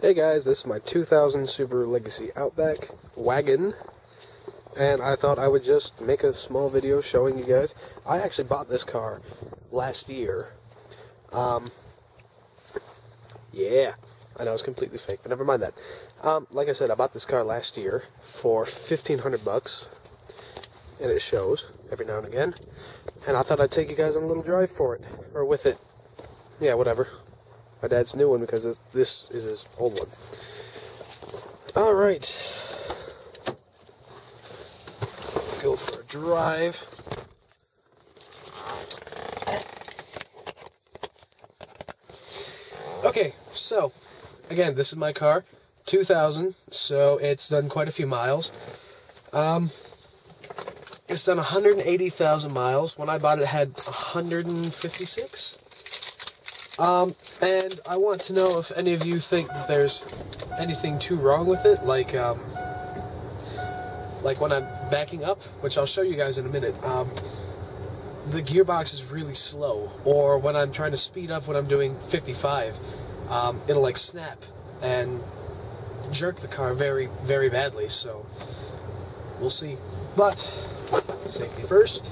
Hey guys, this is my 2000 Subaru Legacy Outback wagon, and I thought I would just make a small video showing you guys. I actually bought this car last year. Yeah, I know it's completely fake, but never mind that. Like I said, I bought this car last year for $1,500, and it shows every now and again. And I thought I'd take you guys on a little drive for it, or with it. Yeah, whatever. My dad's new one because this is his old one. Alright. Go for a drive. Okay, so, again, this is my car. 2000, so it's done quite a few miles. It's done 180,000 miles. When I bought it, it had 156. And I want to know if any of you think that there's anything too wrong with it, like when I'm backing up, which I'll show you guys in a minute, the gearbox is really slow, or when I'm trying to speed up when I'm doing 55, it'll like snap and jerk the car very, very badly, so we'll see. But, safety first.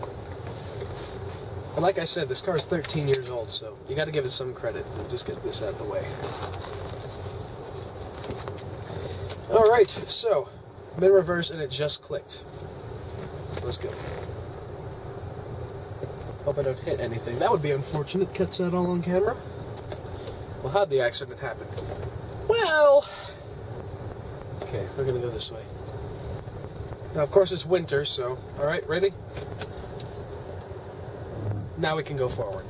And like I said, this car is 13 years old, so you got to give it some credit. We'll just get this out of the way. Alright, so, I'm in reverse and it just clicked. Let's go. Hope I don't hit anything. That would be unfortunate. Catch that all on camera. Well, how'd the accident happen? Well... Okay, we're going to go this way. Now, of course, it's winter, so... Alright, ready? Now we can go forward.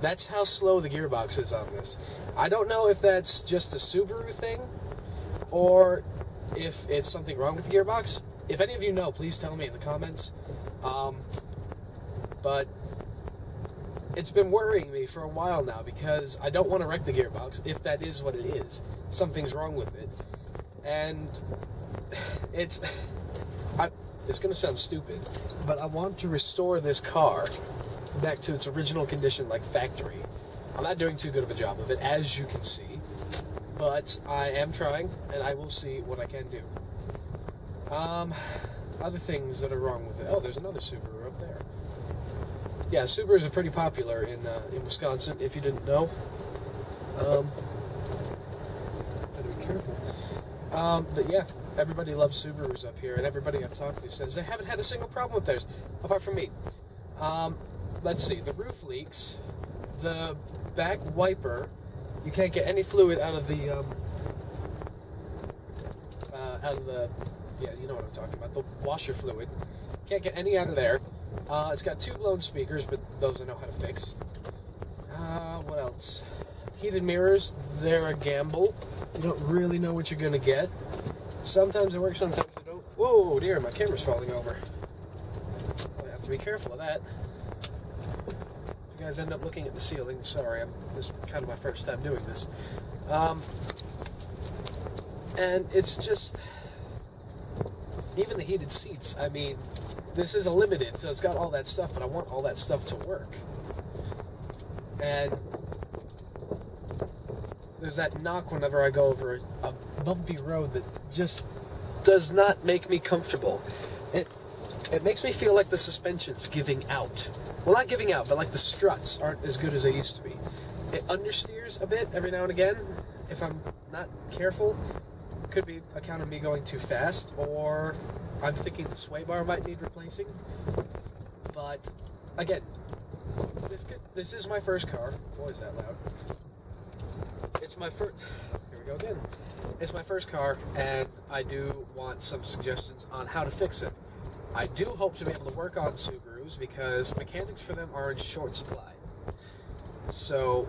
That's how slow the gearbox is on this. I don't know if that's just a Subaru thing, or if it's something wrong with the gearbox. If any of you know, please tell me in the comments. But it's been worrying me for a while now, because I don't want to wreck the gearbox, if that is what it is. Something's wrong with it. And it's going to sound stupid, but I want to restore this car back to its original condition, like factory. I'm not doing too good of a job of it, as you can see, but I am trying, and I will see what I can do. Other things that are wrong with it. Oh, there's another Subaru up there. Yeah, Subarus are pretty popular in Wisconsin, if you didn't know. Gotta be careful. But yeah, everybody loves Subarus up here, and everybody I've talked to says they haven't had a single problem with theirs, apart from me. Let's see, the roof leaks, the back wiper, you can't get any fluid out of the, yeah, you know what I'm talking about, the washer fluid. Can't get any out of there. It's got two blown speakers, but those I know how to fix. What else? Heated mirrors, they're a gamble. You don't really know what you're going to get. Sometimes they work, sometimes they don't. Whoa, dear, my camera's falling over. I have to be careful of that. If you guys end up looking at the ceiling, sorry, this is kind of my first time doing this. And it's just... Even the heated seats, I mean, this is a limited, so it's got all that stuff, but I want all that stuff to work. And there's that knock whenever I go over a bumpy road that just does not make me comfortable. It makes me feel like the suspension's giving out. Well, not giving out, but like the struts aren't as good as they used to be. It understeers a bit every now and again, if I'm not careful. Could be account of me going too fast, or I'm thinking the sway bar might need replacing. But, again, this is my first car. Boy, is that loud. It's my first... Here we go again. It's my first car, and I do want some suggestions on how to fix it. I do hope to be able to work on Subarus, because mechanics for them are in short supply. So,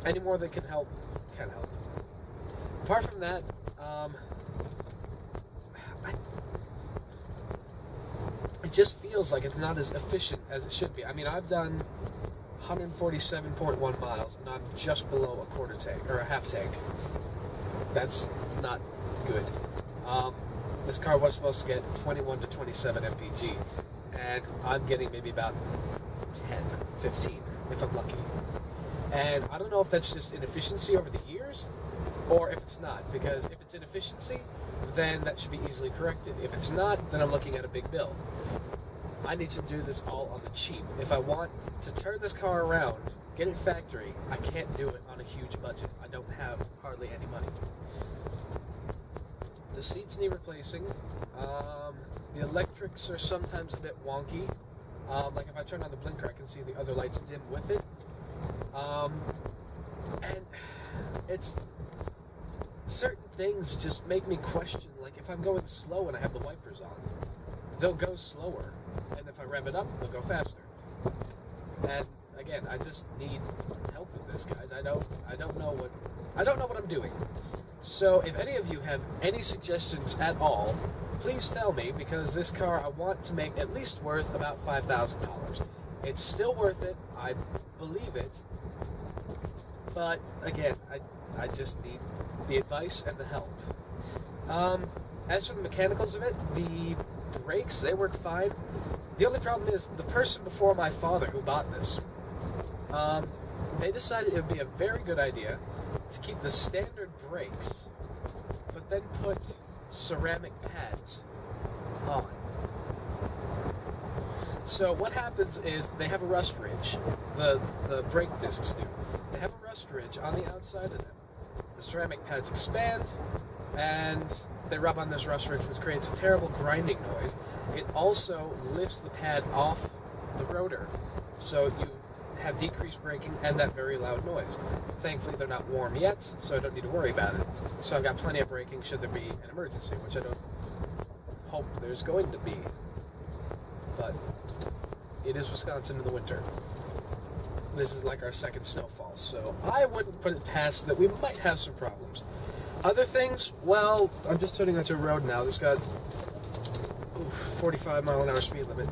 any more that can help, can help. Apart from that, it just feels like it's not as efficient as it should be. I mean, I've done 147.1 miles, and I'm just below a quarter tank, or a half tank. That's not good. This car was supposed to get 21 to 27 mpg, and I'm getting maybe about 10, 15, if I'm lucky. And I don't know if that's just inefficiency over the years, or if it's not. Because if it's inefficiency, then that should be easily corrected. If it's not, then I'm looking at a big bill. I need to do this all on the cheap. If I want to turn this car around, get it factory, I can't do it on a huge budget. I don't have hardly any money. The seats need replacing. The electrics are sometimes a bit wonky. Like if I turn on the blinker, I can see the other lights dim with it. And it's certain things just make me question, like if I'm going slow and I have the wipers on, they'll go slower, and if I rev it up, they'll go faster. And again, I just need help with this, guys. I don't know what I'm doing. So if any of you have any suggestions at all, please tell me, because this car I want to make at least worth about $5,000. It's still worth it, I believe it, but again, I just need the advice and the help. As for the mechanicals of it, the brakes, they work fine. The only problem is the person before my father who bought this, they decided it would be a very good idea to keep the standard brakes, but then put ceramic pads on. So what happens is they have a rust ridge. The brake discs do. They have a rust ridge on the outside of them. The ceramic pads expand, and they rub on this rust ridge, which creates a terrible grinding noise. It also lifts the pad off the rotor, so you have decreased braking and that very loud noise. Thankfully, they're not warm yet, so I don't need to worry about it. So I've got plenty of braking should there be an emergency, which I don't hope there's going to be. But it is Wisconsin in the winter. This is like our second snowfall, so I wouldn't put it past that we might have some problems. Other things, well, I'm just turning onto a road now. This got 45 mile an hour speed limit.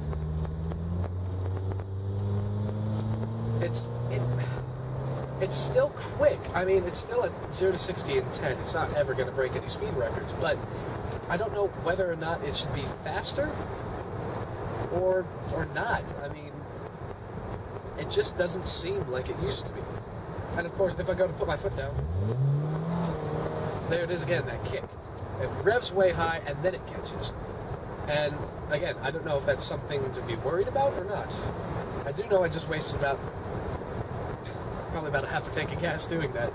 It's still quick. I mean, it's still at 0 to 60 in 10. It's not ever going to break any speed records, but I don't know whether or not it should be faster or not. I mean, it just doesn't seem like it used to be. And of course, if I go to put my foot down, there it is again, that kick. It revs way high and then it catches. And again, I don't know if that's something to be worried about or not. I do know I just wasted probably about a half a tank of gas doing that.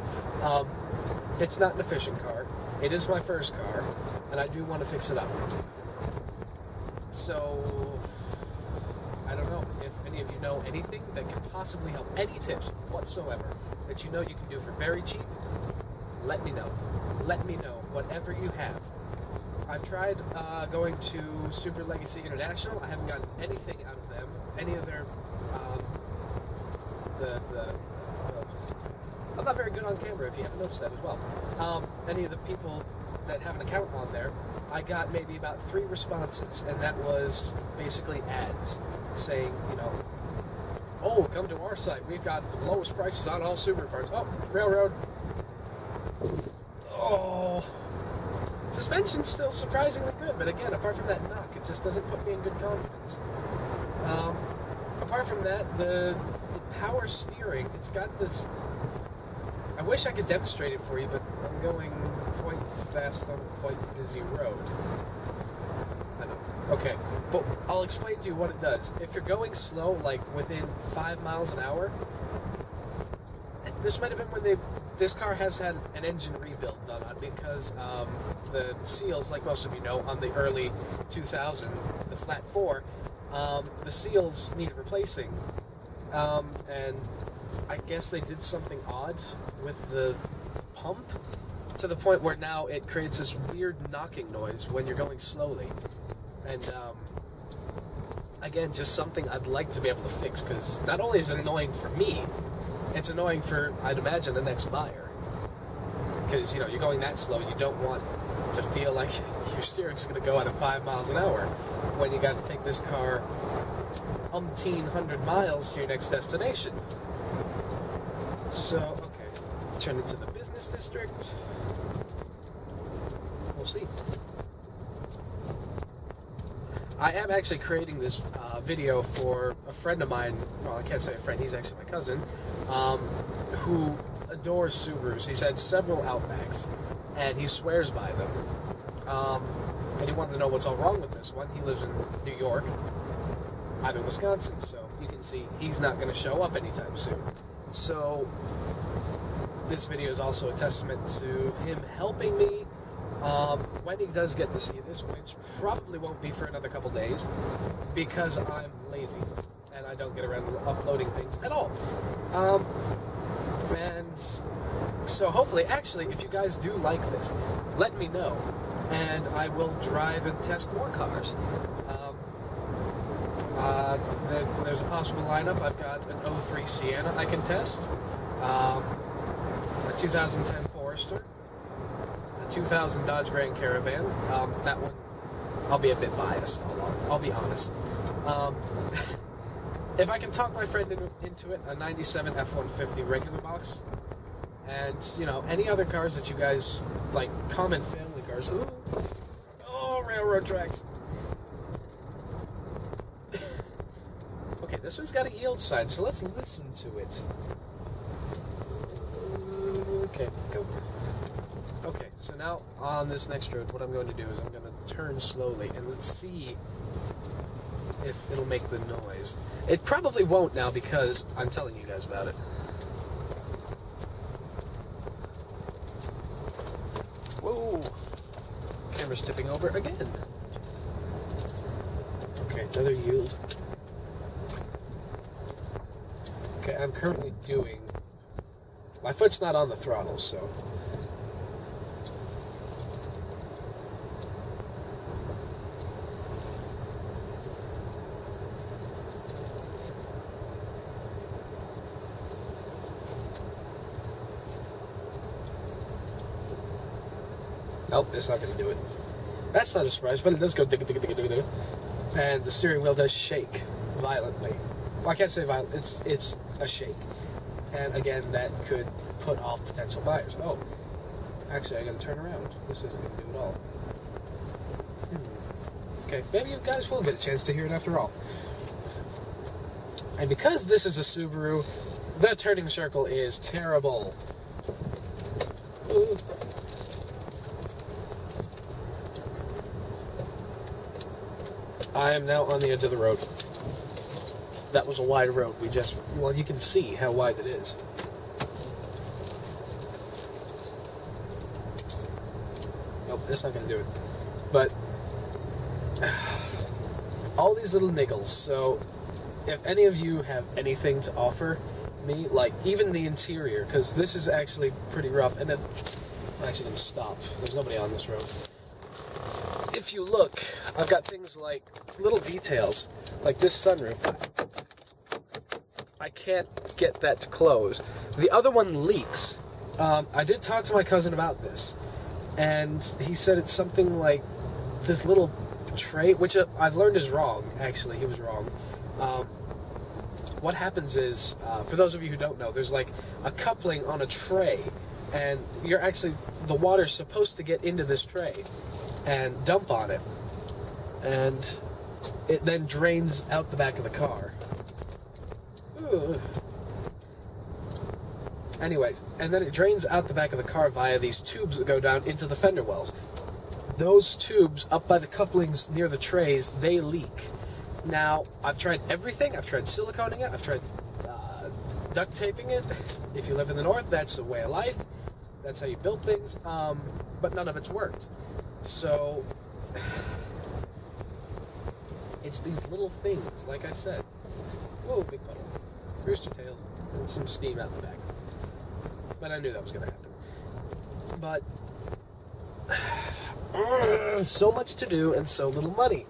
It's not an efficient car. It is my first car, and I do want to fix it up. So, I don't know if any of you know anything that can possibly help, any tips whatsoever that you know you can do for very cheap. Let me know. Let me know whatever you have. I've tried going to Subaru Legacy International. I haven't gotten anything out of them. Any of their I'm not very good on camera, if you haven't noticed that as well. Any of the people that have an account on there, I got maybe about 3 responses, and that was basically ads saying, you know, oh, come to our site. We've got the lowest prices on all Subaru parts. Oh, railroad. Oh. Suspension's still surprisingly good, but again, apart from that knock, it just doesn't put me in good confidence. Apart from that, the power steering, it's got this... I wish I could demonstrate it for you, but I'm going quite fast on a quite busy road. I know. Okay, but I'll explain to you what it does. If you're going slow, like within 5 miles an hour, this might have been when this car has had an engine rebuild done on, because the seals, like most of you know, on the early 2000, the flat 4, the seals needed replacing, and I guess they did something odd with the pump to the point where now it creates this weird knocking noise when you're going slowly. And again, just something I'd like to be able to fix, because not only is it annoying for me, it's annoying for, I'd imagine, the next buyer. Because, you know, you're going that slow, you don't want to feel like your steering's going to go at 5 miles an hour when you got to take this car umpteen hundred miles to your next destination. So, okay, turn into the business district. We'll see. I am actually creating this video for a friend of mine. Well, I can't say a friend, he's actually my cousin, who adores Subarus. He's had several Outbacks, and he swears by them. And he wanted to know what's all wrong with this one. He lives in New York. I'm in Wisconsin, so you can see he's not going to show up anytime soon. So this video is also a testament to him helping me when he does get to see this, which probably won't be for another couple days because I'm lazy and I don't get around to uploading things at all. And so hopefully, actually, if you guys do like this, let me know, and I will drive and test more cars. There's a possible lineup. I've got an 03 Sienna I can test, a 2010 Forester, a 2000 Dodge Grand Caravan. That one, I'll be a bit biased, I'll be honest. If I can talk my friend into it, a 97 F-150 regular box, and, you know, any other cars that you guys like, common family cars. Ooh. Oh, railroad tracks. Okay, this one's got a yield sign, so let's listen to it. Okay, go. Okay, so now on this next road, what I'm going to do is I'm going to turn slowly, and let's see if it'll make the noise. It probably won't now because I'm telling you guys about it. Whoa! Camera's tipping over again. Okay, another yield. Okay, I'm currently doing... My foot's not on the throttle, so... Nope, it's not going to do it. That's not a surprise, but it does go digga digga digga digga digga. And the steering wheel does shake violently. Well, I can't say violent, it's a shake. And again, that could put off potential buyers. Oh, actually, I got to turn around. This isn't going to do it all. Okay, maybe you guys will get a chance to hear it after all. And because this is a Subaru, the turning circle is terrible. Ooh. I am now on the edge of the road. That was a wide road. Well, you can see how wide it is. Nope, that's not going to do it. But, all these little niggles. So, if any of you have anything to offer me, like, even the interior, because this is actually pretty rough, and then, I'm actually going to stop. There's nobody on this road. If you look, I've got things like little details, like this sunroof. I can't get that to close. The other one leaks. I did talk to my cousin about this, and he said it's something like this little tray, which I've learned is wrong, actually. He was wrong. What happens is, for those of you who don't know, there's like a coupling on a tray, and the water's supposed to get into this tray and dump on it, and it then drains out the back of the car. Ugh. Anyways, and then it drains out the back of the car via these tubes that go down into the fender wells. Those tubes up by the couplings near the trays, they leak. Now, I've tried everything. I've tried siliconing it. I've tried duct taping it. If you live in the north, that's a way of life. That's how you build things. But none of it's worked. So, it's these little things, like I said. Whoa, big puddle. Rooster tails. And some steam out the back. But I knew that was going to happen. But, so much to do and so little money.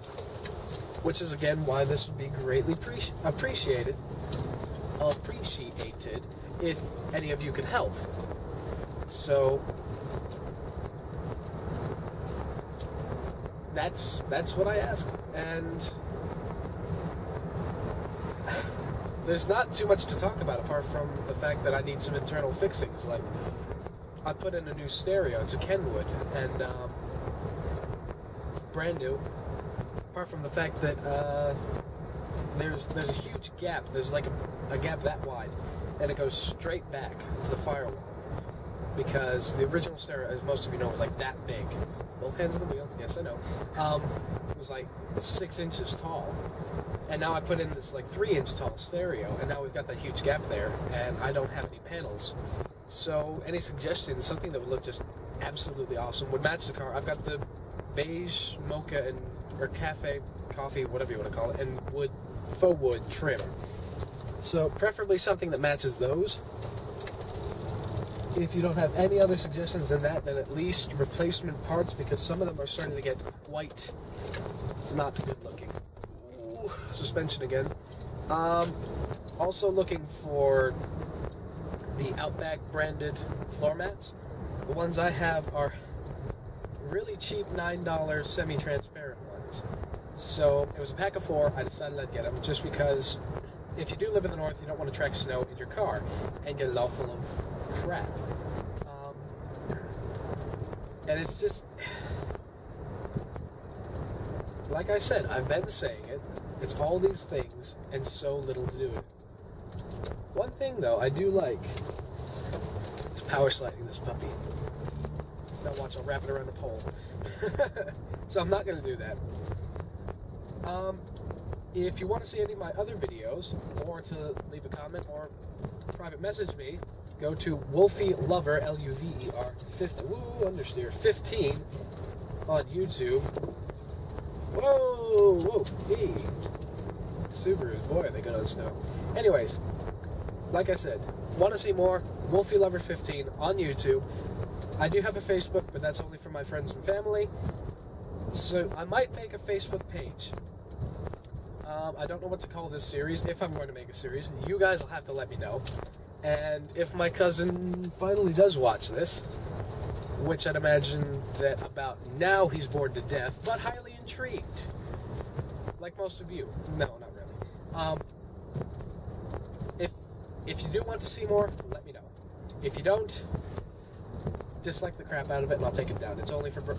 Which is, again, why this would be greatly appreciated if any of you could help. So, that's what I ask. And there's not too much to talk about apart from the fact that I need some internal fixings. Like, I put in a new stereo. It's a Kenwood, and brand new. Apart from the fact that there's a huge gap. There's like a gap that wide, and it goes straight back to the firewall. because the original stereo, as most of you know, was like that big. Both hands on the wheel, yes I know. It was like 6 inches tall. And now I put in this like 3-inch tall stereo, and now we've got that huge gap there, and I don't have any panels. So any suggestions, something that would look just absolutely awesome, would match the car. I've got the beige mocha and or cafe coffee, whatever you want to call it, and faux wood trim. So preferably something that matches those. If you don't have any other suggestions than that, then at least replacement parts, because some of them are starting to get quite not good looking. Ooh, suspension again. Also looking for the Outback branded floor mats. The ones I have are really cheap $9 semi-transparent ones. So it was a pack of 4. I decided I'd get them just because if you do live in the north, you don't want to track snow in your car and get it all full of crap. And it's just, like I said, I've been saying it, it's all these things and so little to do it. One thing though I do like is power sliding this puppy. Now watch, I'll wrap it around a pole. So I'm not going to do that. If you want to see any of my other videos, or to leave a comment or private message me, go to Wolfie Lover, L-U-V-E-R 15 on YouTube. Whoa, hey. Subarus, boy, are they good on snow. Anyways, like I said, want to see more, Wolfie Lover 15 on YouTube. I do have a Facebook, but that's only for my friends and family. So I might make a Facebook page. I don't know what to call this series, if I'm going to make a series. You guys will have to let me know. And if my cousin finally does watch this, which I'd imagine that about now he's bored to death, but highly intrigued. Like most of you. No, not really. If you do want to see more, let me know. If you don't, dislike the crap out of it and I'll take it down. It's only for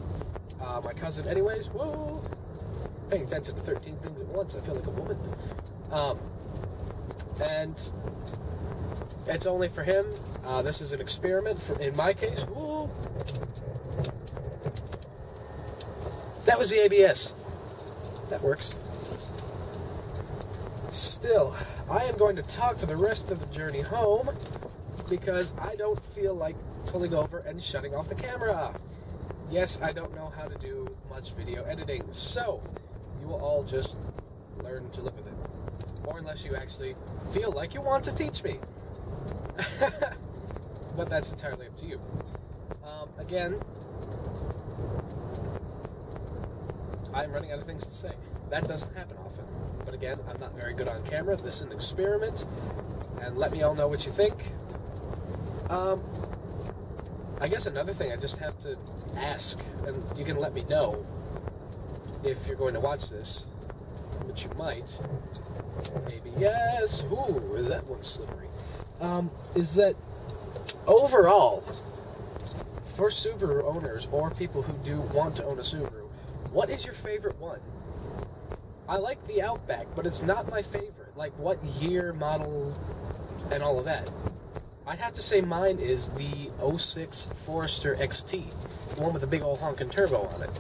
my cousin anyways. Whoa! Paying attention to 13 things at once. I feel like a woman. And it's only for him. This is an experiment in my case. Woo! That was the ABS. That works. Still, I am going to talk for the rest of the journey home because I don't feel like pulling over and shutting off the camera. Yes, I don't know how to do much video editing, so you will all just learn to live with it. Or unless you actually feel like you want to teach me. But that's entirely up to you. Again, I'm running out of things to say. That doesn't happen often. But again, I'm not very good on camera. This is an experiment. And let me all know what you think. I guess another thing I just have to ask, and you can let me know if you're going to watch this, which you might. Maybe yes. Ooh, is that one slippery? Is that overall, for Subaru owners or people who do want to own a Subaru, what is your favorite one? I like the Outback, but it's not my favorite. Like, what year, model, and all of that. I'd have to say mine is the 06 Forester XT, the one with the big old honkin' turbo on it,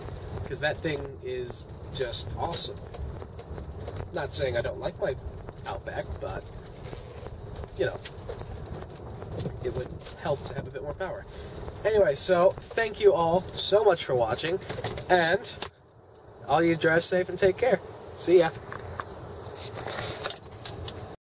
because that thing is just awesome. Not saying I don't like my Outback, but, you know, it would help to have a bit more power. Anyway, so thank you all so much for watching, and all you drive safe and take care. See ya.